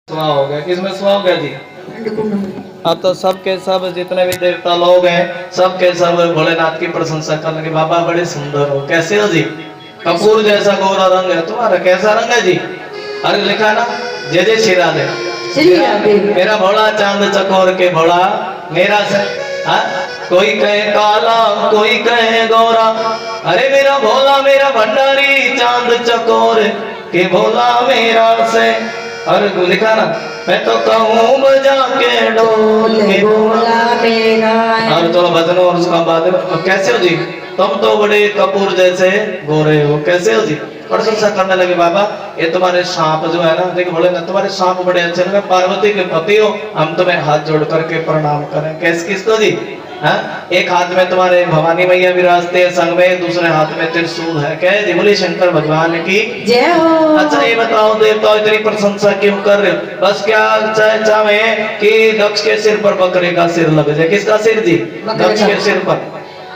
स्वाहा हो गया। किसमें स्वाहा हो गया जी? अब तो सबके सब जितने भी देवता लोग हैं सबके सब भोलेनाथ की प्रशंसा करने के बाबा बड़े सुंदर हो। कैसे हो जी? कपूर जैसा गोरा रंग है तुम्हारा। कैसा रंग है जी? अरे लिखा ना जय जय श्री राधे। मेरा भोला चांद चकोर के भोला मेरा से कोई कहे काला कोई कहे गोरा। अरे मेरा भोला मेरा भंडारी चांद चकोर के भोला मेरा से। और लिखा ना मैं तो कहूँ बजा के ढोल के भोला मेरा। और थोड़ा भजन और उसका बाद कैसे हो जी? तुम तो बड़े कपूर जैसे गोरे हो। कैसे हो जी? प्रशंसा करने लगे बाबा ये तुम्हारे सांप जो है ना देखो बोले ना तुम्हारे सांप बड़े अच्छे लगे। पार्वती के पति हो हम तुम्हें हाथ जोड़ करके प्रणाम करें। कैसे किसको जी? हाँ एक हाथ में तुम्हारे भवानी मैया विराजते हैं संग में दूसरे हाथ में त्रिशूल है। क्या जी? बोले शंकर भगवान की जय हो। अच्छा ये बताओ देवता इतनी प्रशंसा क्यों कर रहे हो? बस क्या चाहे कि दक्ष के सिर पर बकरे का सिर लग जाए। किसका सिर जी? दक्ष के सिर पर।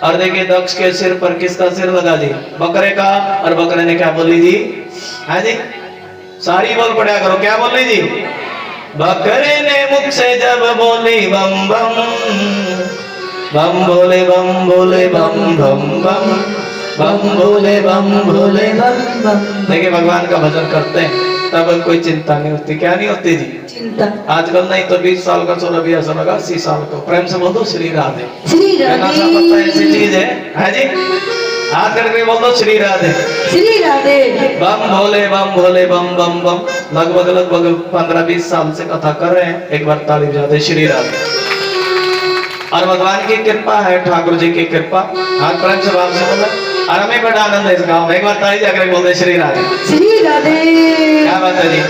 और देखिए दक्ष के सिर पर किसका सिर लगा जी? बकरे का। और बकरे ने क्या बोली जी? हाँ जी सारी बोल पड़ा करो। क्या बोली जी? बकरे ने मुख से जब बोली बम बम बम बोले बम बोले बम बम बम बम बोले बम बोले बम बम। देखिए भगवान का भजन करते हैं तब कोई चिंता नहीं होती। क्या नहीं होती जी? चिंता। आजकल नहीं तो 20 साल का 16 भी ऐसा लगा 80 साल को। प्रेम से बोल दो श्री राधे। श्री राधे ऐसी चीज है जी। हाथ करके बोल दो श्री राधे श्री राधे। बम भोले बम बम बम। लगभग 15-20 साल से कथा कर रहे हैं। एक बार ताली बजा दे श्री राधे। और भगवान की कृपा है ठाकुर जी की कृपा। हाथ प्रेम से भाव से बोले और हमें बड़ा आनंद है इस गाँव में। एक बार ताली जाकर बोलते श्री राधे श्री राधे। क्या बात है जी?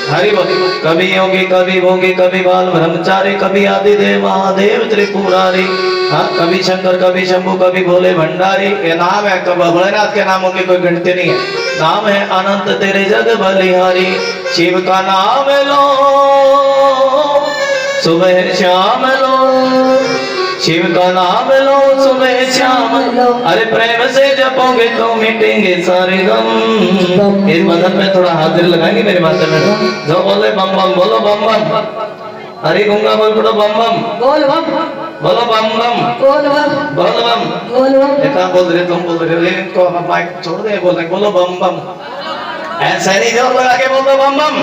हरि बोल। कभी योगी कभी भोगी कभी बाल ब्रह्मचारी कभी आदि देव महादेव त्रिपुरारी। हाँ कभी शंकर कभी शंभु कभी भोले भंडारी। ये नाम है कब भोलेनाथ के नामों की कोई गिनती नहीं है। नाम है अनंत तेरे जग बलिहारी। शिव का नाम लो सुबह शाम लो शिव का नाम लो सुबह शाम लो। अरे प्रेम से जपोगे तो मिटेंगे सारे गम। इस मदन में थोड़ा हाजिर लगाएंगे मेरे माथे में जो बोले बम बम बोलो बम बम। अरे गूंगा बोल पड़ो बम बम बोल बम बोलो बम बम बोल बम बोल बम बोल बम। इतना बोल रहे तुम बोल रहे हो इनको माइक छोड़ दे बोल रहे बोलो बम बम। ऐसा नहीं जोर लगा के बोलते बम बम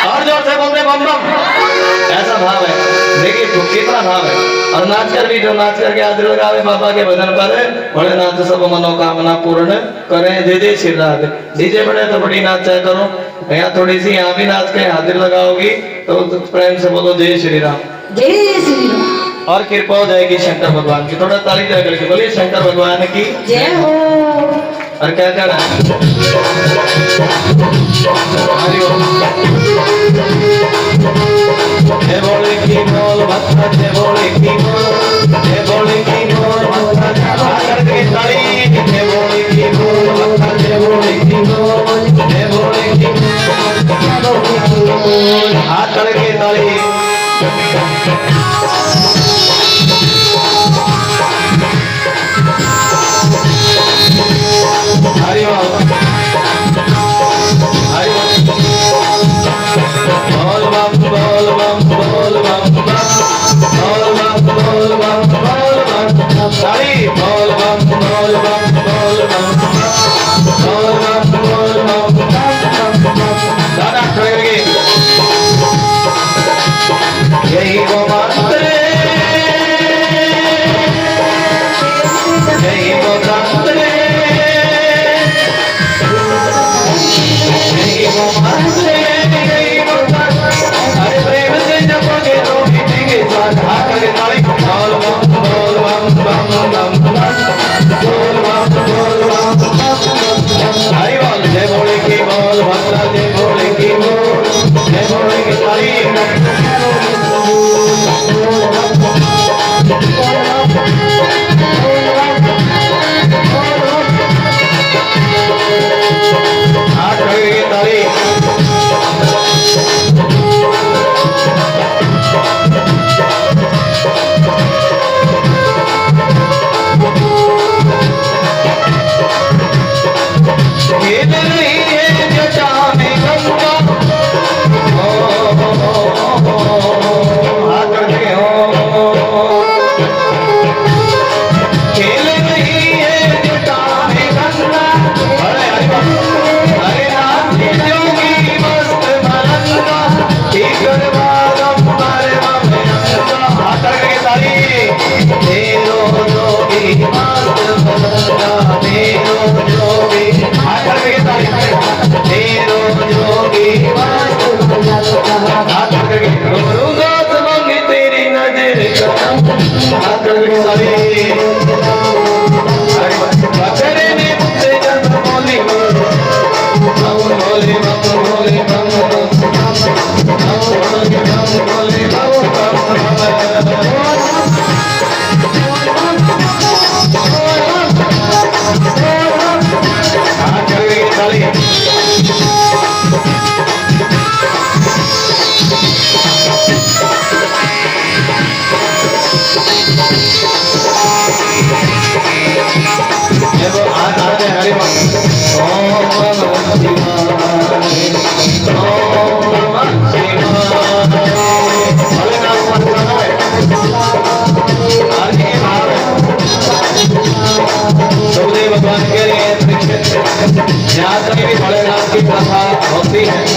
और जोर से बोलते बम बम। ऐसा भाव है। देखिए कितना भाव है। और नाच कर भी जो नाच करके हाजिर लगावे बाबा के भजन पर भोलेनाथ सब मनोकामना पूर्ण करें। जय जय श्री राधे। डीजे बड़े तो बड़ी नाचा करो। यहाँ थोड़ी सी यहाँ भी नाच के हाजिर लगाओगी तो प्रेम से बोलो जय श्री राम जय श्री राम। और कृपा हो जाएगी शंकर भगवान की। थोड़ा ताली जा करके बोलिए शंकर भगवान की जय हो। और क्या कर रहा है? बोले की बोल भक्ता जय बोले की बोल जय बोले की बोल भक्ता करके ताली जय बोले की बोल भक्ता जय बोले की बोल जय बोले की बोल। हाथ करके ताली। हरि बोल हरि बोल बम बोल बम बोल बम बोल बम बोल बम बोल बम। सारी बोल बम बोल बम बोल बम बोल बम बोल बम दादा करके यही वो मंत्र यही वो मंत्र यही वो मंत्र। अरे प्रेम से जपोगे तो मिटेंगे साथ। हाथ करके ताली बोल बम बोल बम बम बम।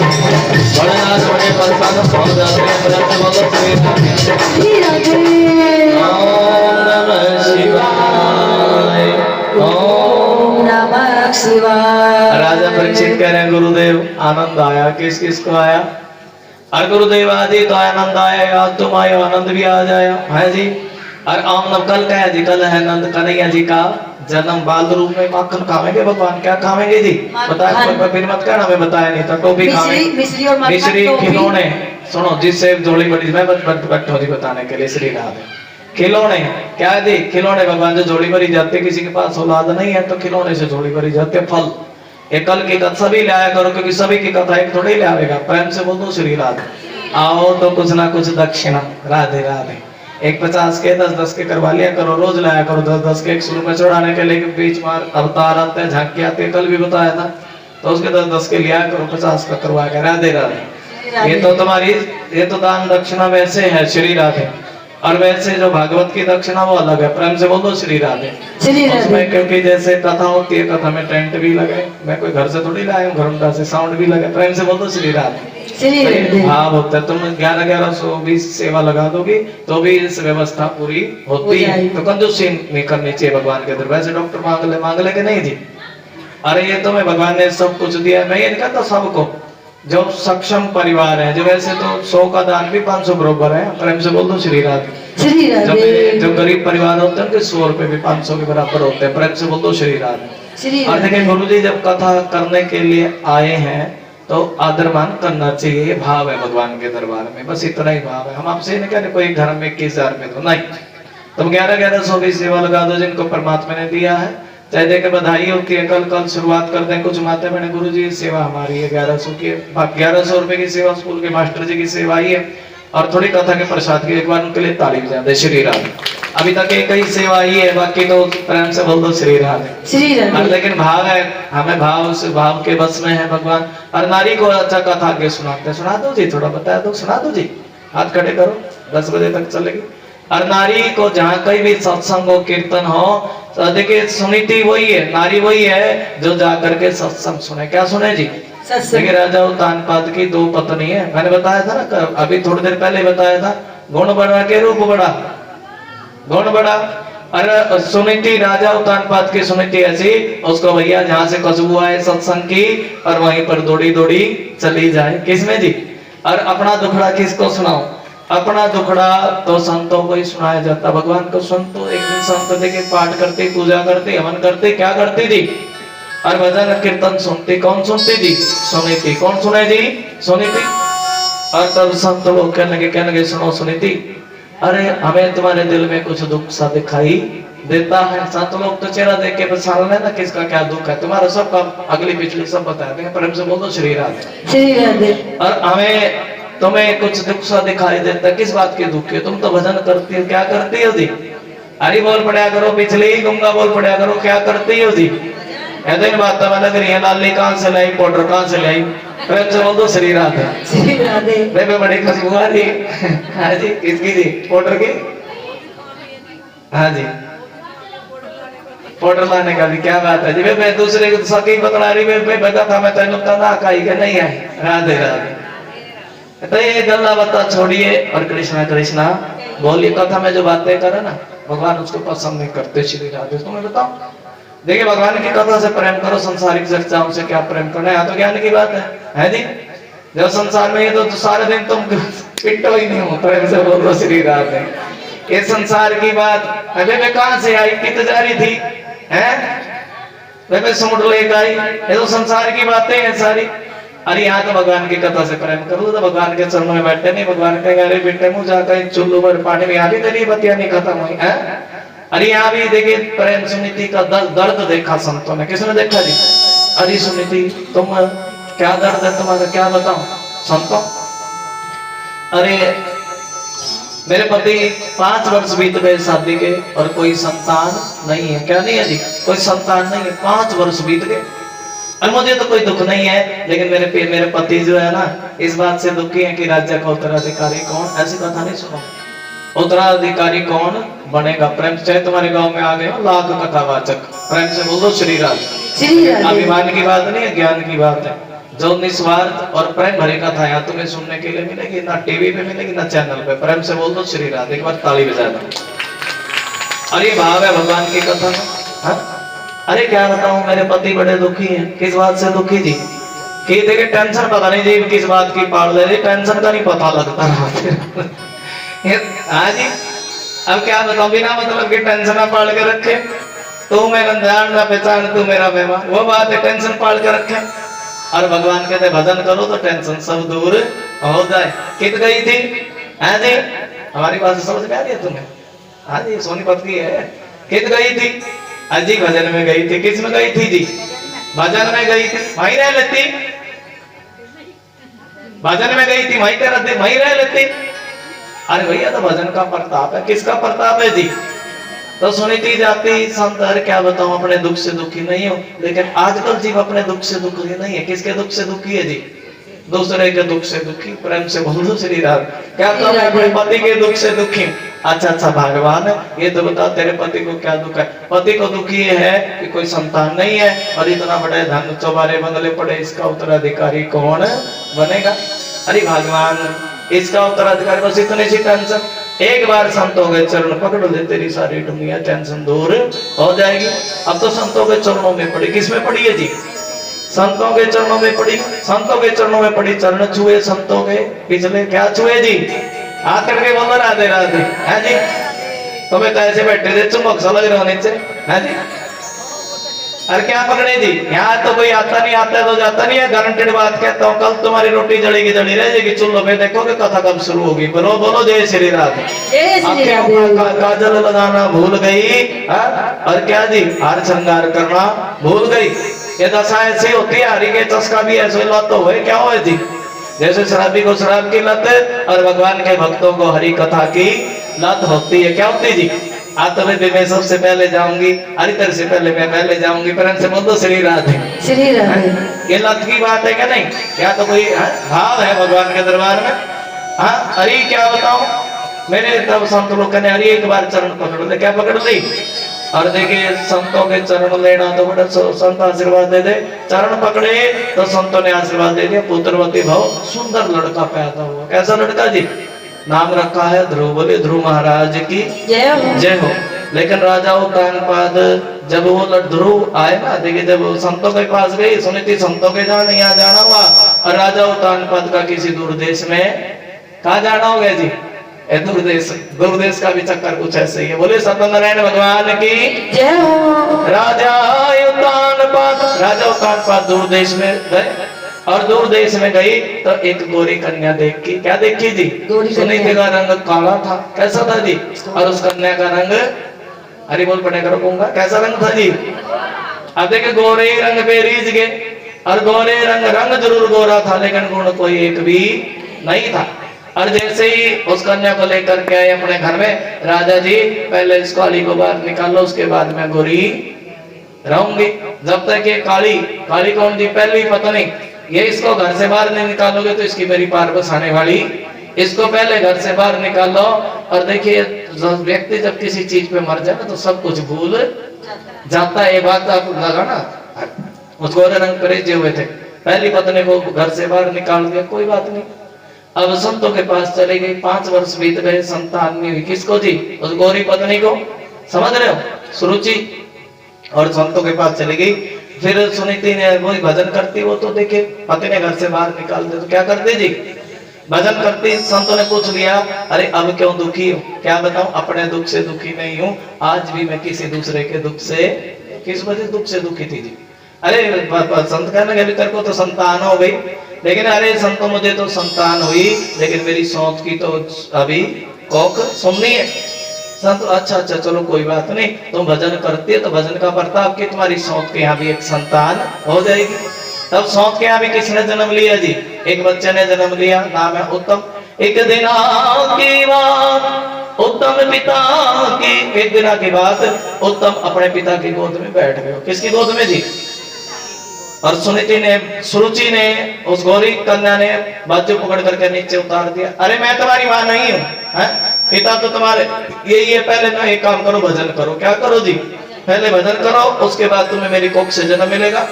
भोलेनाथ बड़े प्रसन्न हो जाते हैं, प्रेम से बोलो श्री राधे। श्री राधे। ओम नमः शिवाय। ओम नमः शिवाय। राजा परीक्षित कह रहे हैं गुरुदेव आनंद आया, किस किस को आया? और गुरुदेव आदि तो आनंद आया, तुम आए आनंद भी आ जाया है जी। और आम कल का है जी, कल है नंद कन्हैया जी का जन्म। बाल रूप में माखन खावेंगे भगवान, क्या खावेंगे जी बताया? फिर मत कहना मैं बताया नहीं था। टोपी खावेंगे, मिश्री और मक्खन, मिश्री, खिलौने। सुनो जिससे जोड़ी बड़ी, मैं बैठो जी बताने के लिए। श्री राधे खिलौने क्या है जी? खिलौने भगवान जो जोड़ी भरी जाते, किसी के पास औलाद नहीं है तो खिलौने से जोड़ी भरी जाते। फल ये कल की कथा सभी लाया करो, क्योंकि सभी की कथा एक थोड़ी ले आएगा। प्रेम से बोल दो श्री राधे। आओ तो कुछ ना कुछ दक्षिणा। राधे राधे। एक 50 के 10-10 के करवा लिया करो, रोज लाया करो 10-10 के। एक शुरू में चढ़ाने के लिए बीच में अवतार आते हैं, झांकी आती है, कल भी बताया था। तो उसके 10-10 के लिया करो, 50 का करवा के। राधे राधे। ये तो तुम्हारी, ये तो दान दक्षिणा वैसे है श्री राधे। और वैसे जो भागवत की दक्षिणा वो अलग है। प्रेम से बोलो श्री राधे। उसमें क्योंकि जैसे कथा होती है, कथा में टेंट भी लगे, मैं कोई घर से थोड़ी लाया हूँ, घरौंडा से साउंड भी लगे। प्रेम से बोलो श्री राधे। भाव होता है। तुम 11-1120 सेवा लगा दोगी तो भी इस व्यवस्था पूरी होती है। तो कंजूसी नहीं करनी चाहिए भगवान के दरबार से। डॉक्टर मांग ले के नहीं जी। अरे ये तुम्हें भगवान ने सब कुछ दिया। मैं ये नहीं कहता सबको, जो सक्षम परिवार है, जो वैसे तो 100 का दान भी 500 बरोबर है। प्रेम से बोल दो श्री राधे। जो गरीब परिवार होते हैं उनके 100 रुपए भी 500 के बराबर होते हैं। प्रेम से बोल दो श्री राधे। और देखिए गुरु जी जब कथा करने के लिए आए हैं तो आदर मान करना चाहिए। ये भाव है भगवान के दरबार में, बस इतना ही भाव है। हम आपसे नहीं कहते कोई घर में 21,000 में तो नहीं। तुम 11-1100 की सेवा लगा दो जिनको परमात्मा ने दिया है। चाहे देखे बधाई होती है। कल शुरुआत करते हैं। कुछ माते बहने गुरु जी सेवा हमारी है 1100 की, 1100 रुपए की सेवा स्कूल के मास्टर जी की सेवा ही है, और थोड़ी कथा के प्रसाद की। एक बार उनके लिए ताली बजाते श्री राधे। अभी तक एक ही सेवा ही है, बाकी तो प्रेम से बोल दो श्री राधे। लेकिन भाव है, हमें भाव से, भाव के बस में है भगवान। और नारी को अच्छा कथा के सुनाते, सुना दो जी, थोड़ा बताया दो, सुना दो जी। हाथ खड़े करो, 10 बजे तक चलेगी। और नारी को जहाँ कहीं भी सत्संग हो, कीर्तन हो, तो देखिए सुनीति वही है, नारी वही है जो जा करके सत्संग सुने। क्या सुने जी? देखिए राजा उत्तानपाद की 2 पत्नी है। मैंने बताया था ना, अभी थोड़ी देर पहले बताया था। गुण बड़ा के रूप बड़ा, गुण बड़ा। अरे सुनीति, राजा उत्तानपाद की सुनीति ऐसी, उसको भैया जहाँ से खुशबू आए सत्संग की, और वहीं पर दौड़ी दौड़ी चली जाए। किसमें जी? और अपना दुखड़ा किसको सुनाओ? अपना दुखड़ा तो संतों को ही सुनाया जाता। भगवान को संतो एक दिन संत देखे पाठ करते, पूजा करते, हवन करते, क्या करते जी? और भजन कीर्तन सुनते। कौन सुनते जी? सुनीति। कौन सुने जी? सुनीति। और तब संत लोग कहने लगे सुनो सुनीति, अरे हमें तुम्हारे दिल में कुछ दुख सा दिखाई देता है। संत लोग तो चेहरा देख के पहचान लेना किसका क्या दुख है। तुम्हारा सब काम अगली पिछली सब बता देंगे। प्रेम से बोलो श्री राधे। और हमें तुम्हें कुछ दुख सा दिखाई देता है, किस बात के दुख है? तुम तो भजन करती हो, क्या करती हो जी? हरि बोल पड़ा करो, पिछले ही गंगा बोल पड़ा करो, क्या करती हो जी? ऐसे बात तो लग रही है। लाली कहाँ से लाई, पाउडर कहाँ से लाई? प्रेम से बोल दो श्री राधे। बड़ी खुशबू आ रही है। हाँ जी, किसकी जी? पाउडर की? हाँ जी, पाउडर लाने का भी क्या बात है जी? मैं दूसरे को सकी बतला रही, मैं बता था मैं तेन ना कही के नहीं आई। राधे राधे। तो ये गल्ला बता छोड़िए और कृष्णा कृष्णा बोलिए। कथा में जो बातें करे ना भगवान उसको पसंद नहीं करते। श्री राधे। तुम्हें बताओ, देखिए भगवान की कथा से प्रेम करो, संसारिक चर्चाओं से क्या प्रेम करना है? यहाँ तो ज्ञान की बात है जी। जब संसार में ये तो सारे दिन तुम पिटो ही नहीं हो। प्रेम से बोलो श्री राधे। ये संसार की बात अबे मैं कहाँ से आई, कित जा रही थी है? सूट लेकर आई, ये तो संसार की बातें हैं सारी। अरे यहाँ तो भगवान की कथा से प्रेम कर लो तो भगवान के चरणों में बैठे नहीं। भगवान कहेंगे अरे बेटे मुँह जाकर चुल्लू भर पानी में, यहाँ भी तेरी बतिया नहीं खत्म हुई है। अरे यहाँ भी देखिए प्रेम सुनीति का दर्द देखा संतों ने। किसने देखा जी? अरे सुनीति तुम क्या दर्द है तुम्हारा, क्या बताओ संतों? अरे मेरे पति 5 वर्ष बीत गए शादी के और कोई संतान नहीं है। क्या नहीं है जी? कोई संतान नहीं है, 5 वर्ष बीत गए। और मुझे तो कोई दुख नहीं है, लेकिन मेरे पति जो है ना इस बात से दुखी है कि राज्य का उत्तराधिकारी कौन। ऐसी कथा नहीं सुनो, उत्तराधिकारी कौन बनेगा? प्रेम चाहे तुम्हारे गांव में आ गए हो लाख कथावाचक, प्रेम से बोलो श्री राधे। अभिमान की बात नहीं है, ज्ञान की बात है। जो निस्वार्थ और प्रेम भरी कथा यहाँ तुम्हें सुनने के लिए मिलेगी, ना टीवी पे मिलेगी ना चैनल पे। प्रेम से बोल दो श्री राधे, एक बार ताली बजा दो। और ये भाव है भगवान की कथा में। हाँ? अरे क्या बताऊं, मेरे पति बड़े दुखी हैं। किस बात से दुखी जी? कि देखिए टेंशन पता नहीं जी किस बात की पाल दे रही, टेंशन का नहीं पता लगता हाँ जी, अब क्या बताऊं, बिना मतलब की टेंशन पाल के रखे। तू मेरा जान ना पहचान, तू मेरा मेहमान, वो बात है, टेंशन पाल के रखे। और भगवान कहते भजन करो तो टेंशन सब दूर हो जाए। कित गई थी? हाँ जी, हमारी बात समझ में आ रही है तुम्हें? हाँ जी, सोनीपत की है। कित गई थी? अजी भजन में गई थी। किस में गई थी जी? भजन में गई थी। वहीं रह लेती, भजन में गई थी, वहीं क्या रहती, वहीं रह लेती। अरे भैया तो भजन का प्रताप है। किसका प्रताप है जी? तो सुनीति जाती संत, अरे क्या बताऊं, अपने दुख से दुखी नहीं हो। लेकिन आजकल जीव अपने दुख से दुखी नहीं है। किसके दुख से दुखी है जी? दूसरे के दुख से दुखी। प्रेम से बोलो श्री राधे। क्या तो मैं अपने पति के दुख से दुखी। अच्छा भगवान, ये तो बता तेरे पति को क्या दुख है? पति को दुखी है कि कोई संतान नहीं है और इतना बड़े धन चौबारे बंगले पड़े, इसका उत्तराधिकारी कौन बनेगा? अरे भगवान, इसका उत्तराधिकारी, बस इतनी सी टेंशन। एक बार संतों के चरण पकड़ ले, तेरी सारी दुनिया टेंशन दूर हो जाएगी। अब तो संतों के चरणों में पड़ी। किसमें पड़ी है जी? संतों के चरणों में पड़ी। संतों के चरणों में पड़ी, चरण छुए संतों के। पिछले क्या छुए जी? हाथ करके बोलो राधे राधे। है जी, तुम्हें तो ऐसे बैठे थे चुम्बक सा लग रहा नीचे। है जी, अरे क्या पकड़े जी? यहाँ तो कोई आता नहीं, आता तो जाता नहीं है। गारंटेड बात कहता हूँ, कल तुम्हारी रोटी जलेगी जली रह जाएगी चूल्हों पे। देखोगे कथा कब शुरू होगी। बोलो बोलो जय श्री राधे। काजल लगाना भूल गई, और क्या जी, हार श्रृंगार करना भूल गई। ये दशा ऐसी होती है, हरि के चस्का भी ऐसे लत तो हुए। क्या हुए जी? जैसे शराबी को शराब की लत और भगवान के भक्तों को हरि कथा की लत होती है। क्या होती है जी? आत्मे भी मैं सबसे पहले जाऊंगी, हरि तरह से पहले मैं पहले जाऊंगी। प्रेम से बोल दो श्री राधे। श्री राधे। ये लत की बात है क्या? नहीं, या तो कोई भाव है भगवान के दरबार में। हाँ, अरे क्या बताऊं, मैंने तब संत लोग कहने, अरे एक बार चरण पकड़ ले। क्या पकड़ ली? और देखिए संतों के चरण लेना तो बड़ा संत आशीर्वाद दे दे। चरण पकड़े तो संतों ने आशीर्वाद दे दिया, पुत्रवती भव, सुंदर लड़का पैदा हुआ। कैसा लड़का जी? नाम रखा है ध्रुव। बोले ध्रुव महाराज की जय हो। लेकिन राजा उत्तानपाद जब वो ध्रुव आए ना, देखिए जब संतों के पास गई, सुनीति संतों के जान यहाँ जाना हुआ, और राजा उत्तानपाद का किसी दूर देश में कहा जाना हो गया जी? दूरदेश। दूरदेश का भी चक्कर कुछ ऐसे ही है। बोले सत्यनारायण भगवान की जय हो। राजा उत्तानपाद दूरदेश में गए, और दूर देश में गई तो एक गोरी कन्या देखी। क्या देखी जी? सुनीति का रंग काला था। कैसा था जी? और उस कन्या का रंग, हरि बोल पड़े करो कहूंगा, कैसा रंग था जी? अब देखे गोरे रंग पे रीझ गए, और गोरे रंग जरूर गोरा था, लेकिन गुण कोई एक भी नहीं था। और जैसे ही उस कन्या को लेकर के आए अपने घर में, राजा जी पहले इस काली को बाहर निकालो, उसके बाद मैं गोरी रहूंगी। जब तक ये काली कौन जी? पहली पत्नी। ये इसको घर से बाहर नहीं निकालोगे तो इसकी मेरी पार बसाने वाली। इसको पहले घर से बाहर निकालो। और देखिए व्यक्ति जब किसी चीज पे मर जाए तो सब कुछ भूल जाता है। ये बात आप लगाना, उस गोरे रंग पर जे हुए थे, पहली पत्नी को घर से बाहर निकाल दिया, कोई बात नहीं। अब संतों के पास चले गई, 5 वर्ष बीत गए, संतान नहीं हुई। किसको जी? उस गोरी पत्नी को। समझ रहे हो? सुरुचि। और संतों के पास चली गई। फिर सुनीति ने वही भजन करती, वो तो देखे पति ने घर से बाहर निकाल दिया, तो क्या करती जी? भजन करती। संतों ने पूछ लिया, अरे अब क्यों दुखी हो? क्या बताऊं, अपने दुख से दुखी नहीं हूं, आज भी मैं किसी दूसरे के दुख से, किस वजह दुख से दुखी थी जी? अरे संत कहने लगे, तेरे को तो संतान हो गई। लेकिन अरे संतो, मुझे तो संतान हुई, लेकिन मेरी सोच की तो अभी कोख सुननी है। संत, अच्छा चलो कोई बात नहीं, तुम भजन करती है तो भजन का प्रताप की तुम्हारी सौंत के यहाँ भी एक संतान हो जाएगी। तब सौंत के यहाँ भी किसने जन्म लिया जी? एक बच्चे ने जन्म लिया, नाम है उत्तम। एक दिन की बात, उत्तम पिता की, एक दिन की बात, उत्तम अपने पिता की गोद में बैठ गए। किसकी गोद में जी? और सुनीति ने, सुरुचि ने, उस गौरी कन्या ने बाजू पकड़ करके नीचे उतार दिया। अरे मैं तुम्हारी मां नहीं हूँ, पिता तो तुम्हारे ये पहले ना एक काम करो, भजन करो। क्या करो जी? पहले भजन करो, उसके बाद तुम्हें मेरी कोख से जन्म मिलेगा।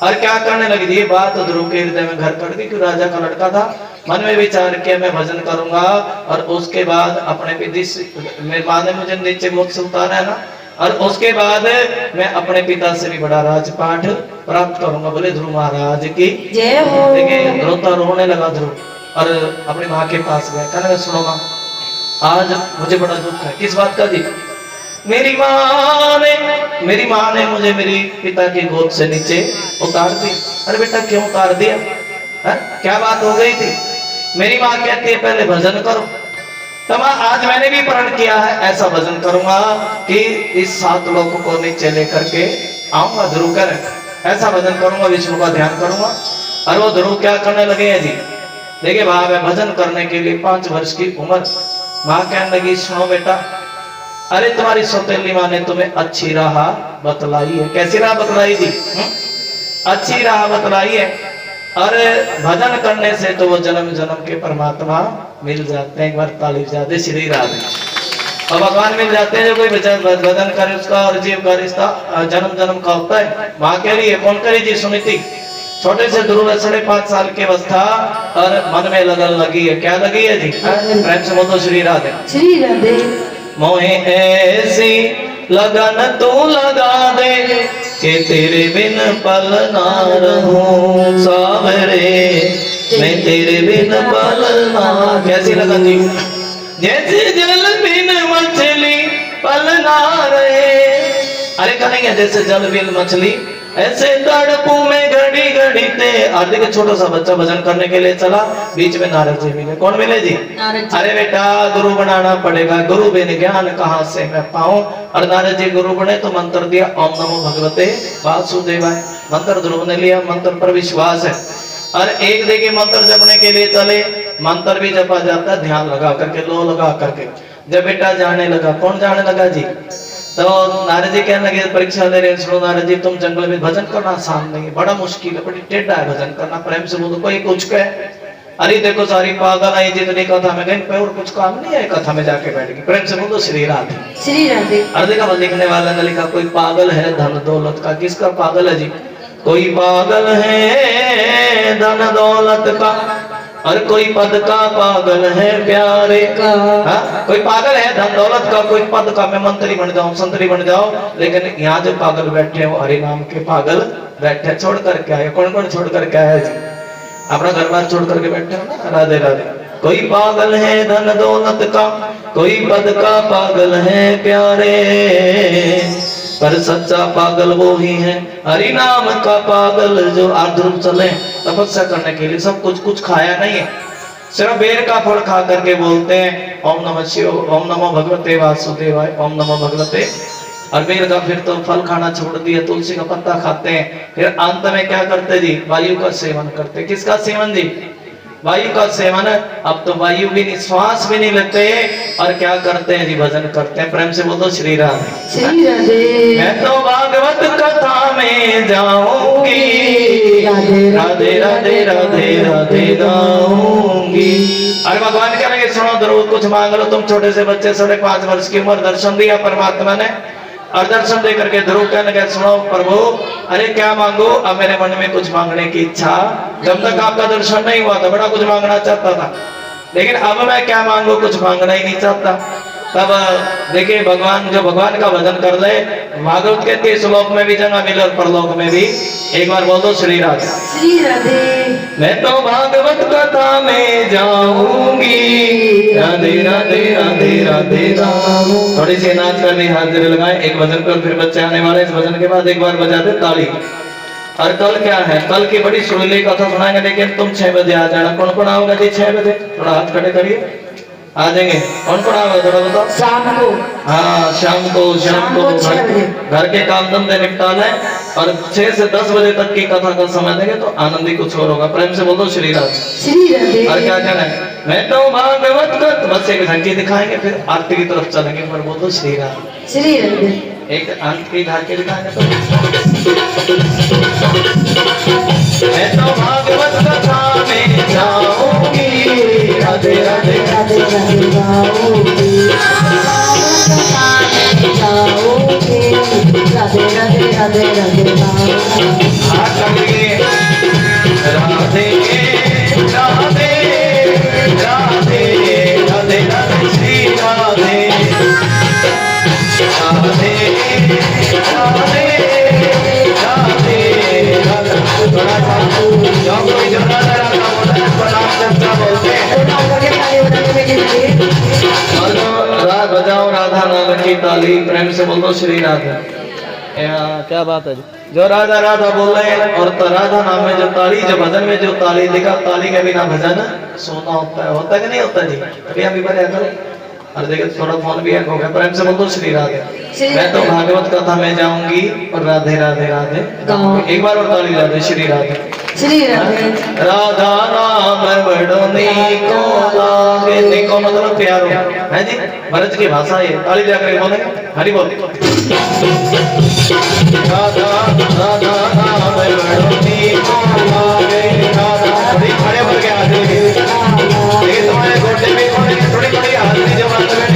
और क्या करने लगी थी? ये बात ध्रुव के हृदय में घर कर दी कि राजा का लड़का था। मन में विचार किया मैं भजन करूंगा और उसके बाद अपने पिता मेरी माँ ने मुझे नीचे गोद से उतारा है ना, और उसके बाद मैं अपने पिता से भी बड़ा राजपाट प्राप्त करूंगा। बोले ध्रुव महाराज की जय हो। देखिए रोता रोने लगा ध्रुव और अपनी माँ के पास गया। कहने लगा सुनो माँ, आज मुझे बड़ा दुख है। किस बात का जी? मेरी माँ ने मुझे मेरी पिता की गोद से नीचे उतार दी। अरे बेटा क्यों उतार दिया है? क्या बात हो गई थी? मेरी माँ कहती है पहले भजन करो। तो माँ आज मैंने भी प्रण किया है ऐसा भजन करूंगा कि इस 7 लोगों को नीचे लेकर के आऊंगा। ध्रुव कर ऐसा भजन करूंगा, विष्णु का ध्यान करूंगा। और वो ध्रुव क्या करने लगे हैं जी? देखिए वहां में भजन करने के लिए 5 वर्ष की उम्र। माँ कहने लगी सुनो बेटा, अरे तुम्हारी सौतेली माँ ने तुम्हें अच्छी राह बतलाई है। कैसी राह बतलाई थी? अच्छी राह बतलाई है। और भजन करने से तो वो जन्म जन्म के परमात्मा मिल जाते हैं। एक बार ताली जाते श्री राधे। और भगवान मिल जाते हैं जो कोई भजन करे उसका और जीव का रिश्ता जन्म जन्म का होता है। माँ कह रही है कौन करी जी? सुनीति। छोटे से ध्रुव 5.5 साल की अवस्था और मन में लगन लगी है। क्या लगी है जी? प्रेम से बोलो श्री राधे। श्री राधे। मोहे ऐसी लगन तू लगा दे कि तेरे बिन पल ना रहूं सावरे, मैं तेरे बिन पल ना। कैसी लगन जी? जैसे जल बिन मछली पल ना रहे। अरे कहेंगे जैसे जल बिन मछली ऐसे तड़पू में घड़ी घड़ी ते। और देखिए छोटा सा बच्चा भजन करने के लिए चला, बीच में नारद जी मिले। कौन मिले जी? अरे बेटा गुरु बनाना पड़ेगा, गुरु बिन ज्ञान कहाँ से मैं पाऊं। और नारद जी गुरु बने तो मंत्र दिया ओम नमो भगवते वासुदेवाय। मंत्र ध्रुव ने लिया, मंत्र पर विश्वास है। और एक देखिए मंत्र जपने के लिए चले, मंत्र भी जपा जाता है ध्यान लगा करके, लो लगा करके। जब बेटा जाने लगा, कौन जाने लगा जी? तो नारद जी कहने लगे परीक्षा ले रहे, सुनो नारद जी तुम जंगल में भजन करना आसान नहीं है, बड़ा मुश्किल है, बड़ी टेढ़ा है भजन करना। प्रेम से बोलो कोई कुछ कहे। अरे देखो सारी पागल आई जितनी कथा में गई पे और कुछ काम नहीं है, कथा में जाके बैठ गई। प्रेम से बोलो श्री राधे। श्री राधे। अरे देखा लिखने वाला ने लिखा कोई पागल है धन दौलत का। किसका पागल है जी? कोई पागल है धन दौलत का और कोई पद का पागल है प्यारे का। कोई पागल है धन दौलत का, कोई पद का, मैं मंत्री बन जाऊं संतरी बन जाऊं। लेकिन यहाँ जो पागल बैठे हैं वो हरि नाम के पागल बैठे। छोड़ करके आए। कौन कौन छोड़ करके आया जी? अपना घर बार छोड़ करके बैठे हो ना। राधे राधे। कोई पागल है धन दौलत का, कोई पद का पागल है प्यारे, पर सच्चा पागल वो ही है हरि नाम का पागल। जो आध्रुव चले तपस्या करने के लिए सब कुछ खाया नहीं है, सिर्फ बेर का फल खा करके बोलते हैं ओम नमः शिव, ओम नमो भगवते वासुदेवाय, ओम नमो भगवते। और बेर का फिर तो फल खाना छोड़ दिया, तुलसी का पत्ता खाते हैं। फिर अंत में क्या करते जी? वायु का सेवन करते। किसका सेवन जी? वायु का सेवन। अब तो वायु भी नहीं, श्वास भी नहीं लेते और क्या करते हैं जी? भजन करते हैं। प्रेम से बोलो श्री राधे। श्री राधे। मैं तो भागवत कथा में जाऊंगी, राधे राधे राधे राधे राधे गाऊंगी। अरे भगवान क्या लगे सुनो ध्रुव कुछ मांग लो। तुम छोटे से बच्चे 5.5 वर्ष की उम्र, दर्शन दिया परमात्मा ने। और दर्शन दे करके ध्रुव कहने लगे सुनो प्रभु अरे क्या मांगो? अब मेरे मन में कुछ मांगने की इच्छा, जब तक आपका दर्शन नहीं हुआ था बड़ा कुछ मांगना चाहता था, लेकिन अब मैं क्या मांगू? कुछ मांगना ही नहीं चाहता। तब देखिए भगवान जो भगवान का भजन कर ले, भागवत कहती है श्लोक में भी जगह मिले और परलोक में भी। एक बार बोल दो श्री राधे। श्री राधे। मैं तो भागवत कथा में जाऊंगी, राधे राधे राधे राधे गाऊं। थोड़ी सी नाच कर भी हाथ जरूर लगाए। एक भजन कर फिर बच्चे आने वाले, इस भजन के बाद एक बार बजा दे ताली। और कल क्या है? कल की बड़ी सुरीली कथा सुनाएंगे, लेकिन तुम 6 बजे आ जाना। कौन कौन आओगे जी 6 बजे? थोड़ा हाथ खड़े करिए, आ जाएंगे। कौन कौन आओगे थोड़ा बताओ। शाम को। हाँ शाम को 6 बजे। घर के काम धंधे निपटा लें और 6 से 10 बजे तक की कथा का समय देंगे तो आनंद ही कुछ और होगा। प्रेम से बोलो श्री राधे। श्री राधे। और क्या कहना है? मैं तो भागवत का बस एक झांकी दिखाएंगे, फिर आरती की तरफ चलेंगे। पर बोलो श्री राधे। श्री राधे। एक अंत की झांकी दिखाएंगे तो मैं तो भागवत कथा में जाऊंगी, राधे राधे राधे राधे गाऊंगी, राधे राधे राधे राधे हाथ लगे राधे राधे राधे राधे राधे श्री राधे राधे राधे राधे राधे बड़ा साधु जो कोई जो राधा राधा बोलता है प्रणाम चर्चा बोलते हैं राग बजाओ राधा नाम की ताली प्रेम से बोलो श्री राधा क्या बात है जी जो राधा राधा बोल रहे हैं और तो राधा नाम में जो ताली जो भजन में जो ताली दिखा ताली के बिना भजन सोना होता है कि नहीं होता जी अभी हम भी बढ़िया करो और देखिए थोड़ा फोन भी हो गया प्रेम से बोल दो श्री राधे मैं तो भागवत कथा में जाऊंगी और राधे राधे राधे एक बार और ताली राधे श्री राधे श्री राधे राधा नाम बड़ो नीको लागे नीको मतलब प्यारो है जी भरत की भाषा ये ताली जाकर बोलेंगे हरि बोल राधा राधा नाम बड़ो नीको लागे राधा थोड़ी खड़े हो गए आदमी ये तुम्हारे गोटे में थोड़ी थोड़ी आदमी जो बात में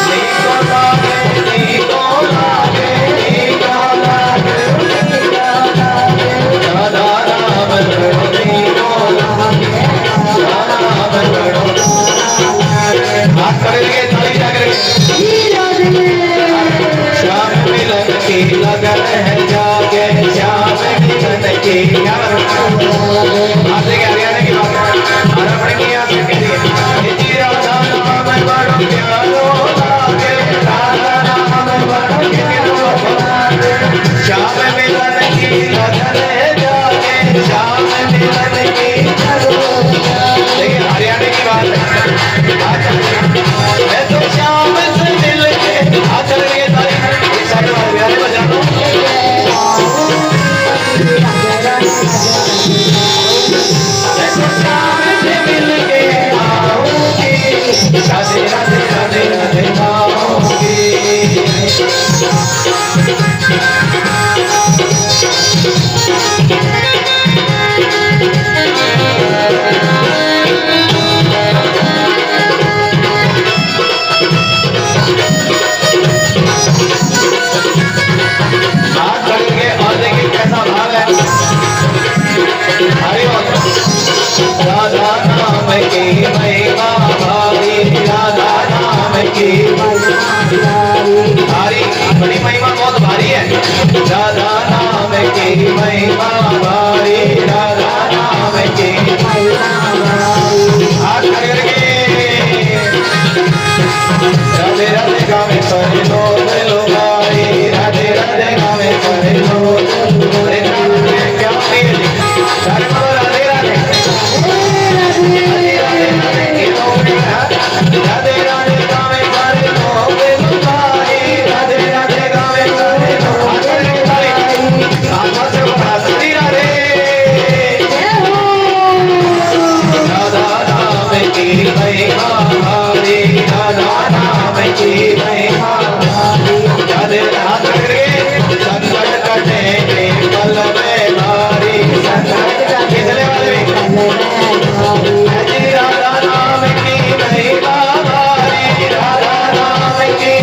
नीको लागे नीको लागे नीको लागे राधा नाम बड़ो नीको लागे राधा नाम बड़ो हाथ खड़े लगे ताली जाकर श्याम मिलन की लगन है जागे श्याम मिलन की हाथ लेके हरियाणा की बात और अपने की यहाँ से कह दिए जी राधा नाम बड़ो प्यारो लागे राधा नाम बड़ो प्यारो श्याम मिलन की लगन है जागे श्याम मिलन की लेकिन हरियाणा की बात मैं तो श्याम से मिल के हाथ चल गए सारे हरियाणा बजा दो मैं तो श्याम से मिल के आऊंगी राधे राधे राधे राधे आऊंगी हाथ खड़े और देखिए कैसा भाव है हरि बोल राधा नाम की महिमा भारी राधा नाम की भारी बड़ी महिमा बहुत भारी है राधा नाम की महिमा भारी राधा नाम की हाथ खड़े करके राधे राधे गावे सारे लोग भाई राधे राधे गावे सारे लोग क्या सारे बोलो राधे राधे राधे राधे गावे सारे लोग भाई राधे राधे गावे सारे लोग से बोला श्री राधे राधा नाम की महिमा भारी राधा नाम की महिमा राधे हाथ करके संकट कटेंगे पल में भारी किसने वाले राधा नाम की महिमा भारी राधा नाम की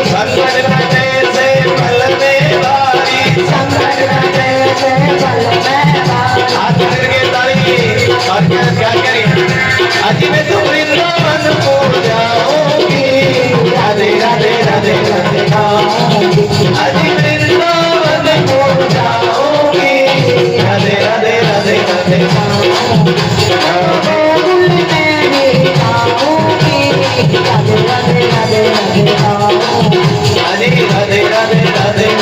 संकट कटे से पल में भारी हाथ करके ताली और क्या करें आज मैं तो वृंदावन को जाऊंगी राधे राधे राधे राधे आज वृंदावन को जाऊंगी राधे राधे राधे राधे राधे राधे राधे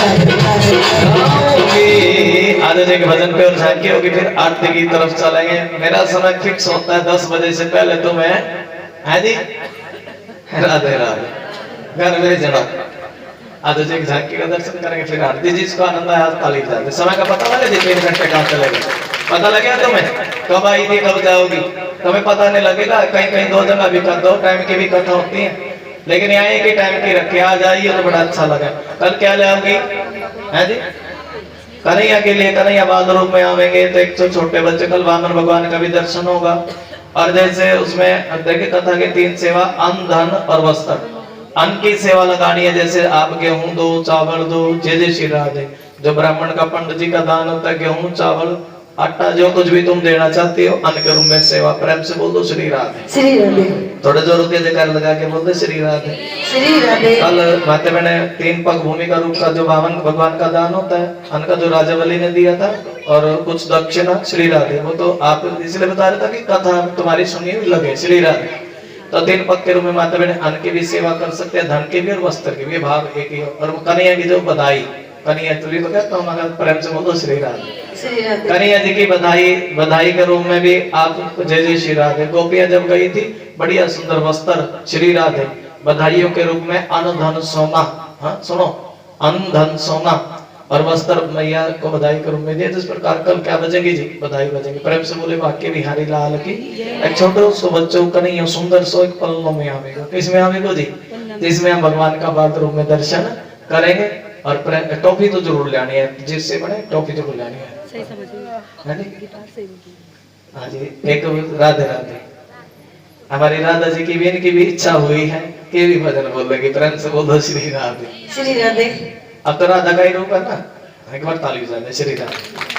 आधे के भजन पे और झांकी होगी फिर आरती की तरफ चलेंगे मेरा समय फिक्स होता है 10 बजे से पहले तो मैं है जी राधे राधे घर में जड़ा आधे जी झांकी का दर्शन करेंगे फिर आरती जी इसको आनंद आया ताली जाते समय का पता लगे जी 3 घंटे कहाँ चलेगा पता लगेगा तुम्हें कब आई थी कब जाओगी तुम्हें पता नहीं लगेगा कहीं कहीं 2 जगह भी 2 टाइम की भी कथा होती है लेकिन यहाँ एक ही टाइम की रखे आ जाइए तो बड़ा अच्छा लगा कल क्या ले आओगी है जी कन्हैया के लिए कन्हैया बाल रूप में आवेंगे तो एक तो छोटे बच्चे कल वामन भगवान का भी दर्शन होगा और जैसे उसमें देखिए कथा की 3 सेवा अन्न धन और वस्त्र अन्न की सेवा लगानी है, जैसे आप गेहूं दो, चावल दो, जय श्री राधे। जो ब्राह्मण का पंडित जी का दान होता है, गेहूं, चावल, आटा, जो कुछ भी तुम देना चाहती हो अन्न के रूप में सेवा, प्रेम से बोल दो श्री राधे। श्री राधे। थोड़े जोर के जयकार लगा के बोल दे श्री राधे। श्री राधे। कल माते मैंने 3 पग भूमि का रूप का जो भगवान का दान होता है, अन्न का जो राजा बलि ने दिया था और कुछ दक्षिणा, श्री राधे। वो तो आप इसलिए बता रहे था कि कथा तुम्हारी सुनी लगे, श्री राधे। तो 3 पग के रूप में माता बहन अन्न की भी सेवा कर सकते हैं, धन की भी और वस्त्र की भी, भाव एक ही। और कन्हैया की जो बधाई, कन्हैया तुझे तो कहता हूँ मगर प्रेम से बोलो श्री राधे। श्री राधे। कन्हैया जी की बधाई के रूप में भी आप जय श्री राधे। गोपियां जब गई थी, बढ़िया सुंदर वस्त्र, श्री राधे। बधाइयों के रूप में अन्न धन सोना, हाँ सुनो, अन्न धन सोना और वस्त्र मैया को बधाई के रूप में दिए। जिस प्रकार कल क्या बजेंगी जी, बधाई बजेंगी। प्रेम से बोले वाक्य बिहारी लाल की। एक छोटे सो बच्चों कन्हैया सुंदर सो एक पल्लों में आवेगा। किसमें आवेगा जी? जिसमें हम भगवान का बाल रूप में दर्शन करेंगे। और टॉफी तो जरूर लानी है, जिससे बने टॉफी जरूर लानी है। हाँ जी, एक राधे राधे। हमारी राधा जी की भी, इनकी भी इच्छा हुई है कि भी भजन बोलेगी। प्रेम से बोलो श्री राधे। श्री राधे। अब तो राधा का ही रूप है ना, एक बार ताली बजा श्री राधे।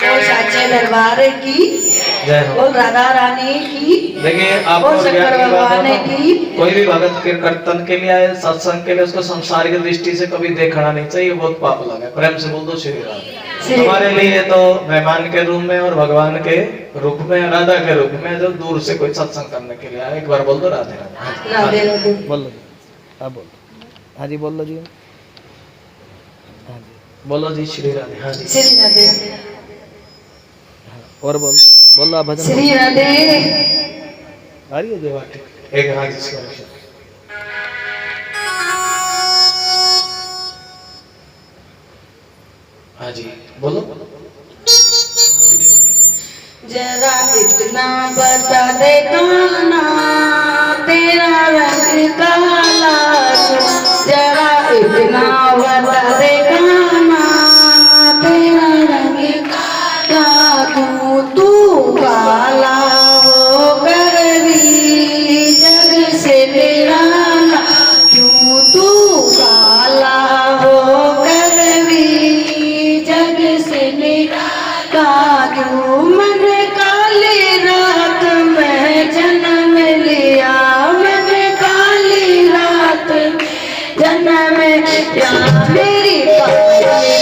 बोल साचे दरबार की जय हो। बोल राधा रानी की। देखिए आप बोल शंकर भगवान की। कोई भी भगत के कीर्तन के लिए आए, सत्संग के लिए, उसको संसारिक दृष्टि से कभी देखना नहीं चाहिए, बहुत पाप लगा। प्रेम से बोल दो श्री राधे। हमारे लिए तो मेहमान के रूप में और भगवान के रूप में, राधा के रूप में, जो दूर से कोई सत्संग करने के लिए आए, एक बार बोल दो राधे राधे। राधे राधे। बोल लो, आप बोलो। हाँ जी बोल लो जी। हाँ जी बोलो जी श्री राधे। हाँ जी श्री राधे। और बोल आप भजन। श्री राधे। आ रही है देवा एक। हाँ जी हाँ जी बोलो। जरा इतना बता दे काना, तेरा रंग काला क्यों? जरा इतना बता दे काना, तेरा रंग काला क्यों? तू काला होकर भी जग से निराला क्यों? तू काला होकर भी जग से निराला क्यों? मैंने काली रात में जन्म लिया, मैंने काली रात जन्म लिया, मेरी काली